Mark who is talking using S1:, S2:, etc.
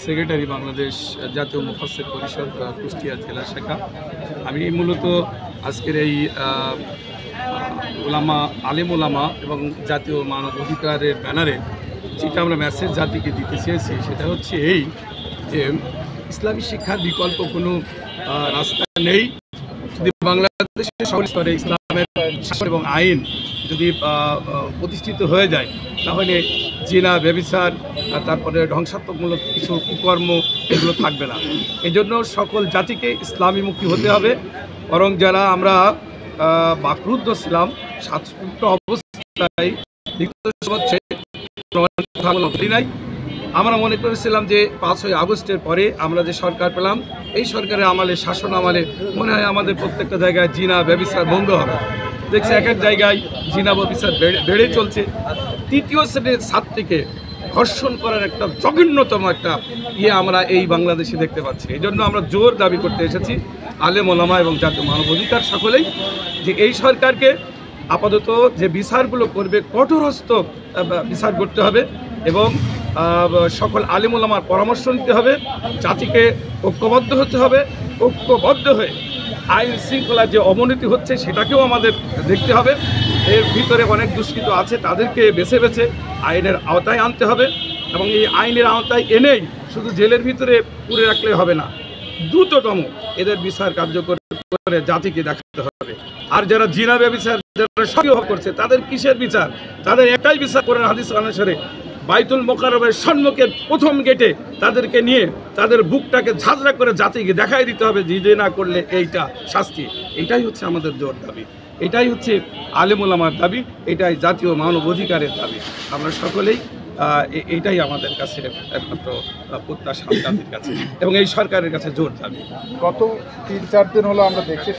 S1: Secretary Bangladesh জাতীয় মুফাসসির পরিষদ কুষ্টিয়া জেলা শাখা। আমি মূলত আজকের এই আলেম ওলামা এবং জাতীয় মানব অধিকারের ব্যানারে যেটা আমরা মেসেজ জাতিকে দিতে চেয়েছি সেটা হচ্ছে এই যে ইসলামী শিক্ষার বিকল্প কোনো রাস্তা নেই। যদি বাংলাদেশের সকল স্তরে ইসলামের শাসন এবং আইন যদি প্রতিষ্ঠিত হয়ে যায় তাহলে জিনা ব্যভিচার তারপরে ধ্বংসাত্মকমূলক কিছু কুকর্ম এগুলো থাকবে না। এই জন্য সকল জাতিকে ইসলামীমুখী হতে হবে। বরং যারা আমরা বাকরুদ্ধ ছিলাম সাতটা অবস্থায় নাই, আমরা মনে করেছিলাম যে 5ই আগস্টের পরে আমরা যে সরকার পেলাম এই সরকারের আমলে শাসন আমলে মনে হয় আমাদের প্রত্যেকটা জায়গায় জিনা ব্যভিচার বন্ধ হবে। দেখছি এক এক জায়গায় জিনা ব্যভিচার বেড়ে চলছে। 3য় শ্রেণীর ছাত্রীকে ধর্ষণ করার একটা জঘন্যতম একটা আমরা এই বাংলাদেশে দেখতে পাচ্ছি। এই জন্য আমরা জোর দাবি করতে এসেছি আলেম ওলামা এবং জাতীয় মানবাধিকার সকলেই যে এই সরকারকে আপাতত যে বিচারগুলো করবে কঠোরহস্ত বিচার করতে হবে এবং সকল আলেম ওলামার পরামর্শ নিতে হবে। জাতিকে ঐক্যবদ্ধ হতে হবে। ঐক্যবদ্ধ হয়ে আইন শৃঙ্খলার যে অবনতি হচ্ছে সেটাকেও আমাদের দেখতে হবে। এর ভিতরে অনেক দুষ্কৃত আছে, তাদেরকে বেছে বেছে আইনের আওতায় আনতে হবে এবং এই আইনের আওতায় এনেই শুধু জেলের ভিতরে পুরে রাখলে হবে না, দ্রুততম এদের বিচার কার্যকর করে জাতিকে দেখাতে হবে। আর যারা জিনা ব্যভিচার যারা সক্রিয় করছে তাদের কিসের বিচার? তাদের একটাই বিচার করেন হাদিস অনুসারে বাইতুল মোকাররমের সম্মুখে প্রথম গেটে তাদেরকে নিয়ে তাদের বুকটাকে ঝাঁঝরা করে জাতিকে দেখাই দিতে হবে যে না করলে এইটা শাস্তি। এটাই হচ্ছে আমাদের জোর দাবি, এটাই হচ্ছে আলেম ওলামার দাবি, এটাই জাতীয় মানব অধিকারের দাবি। আমরা সকলেই এইটাই আমাদের কাছে একমাত্র প্রত্যাশা জাতির কাছে এবং এই সরকারের কাছে জোর দাবি।
S2: গত 3-4 দিন হলো আমরা দেখছি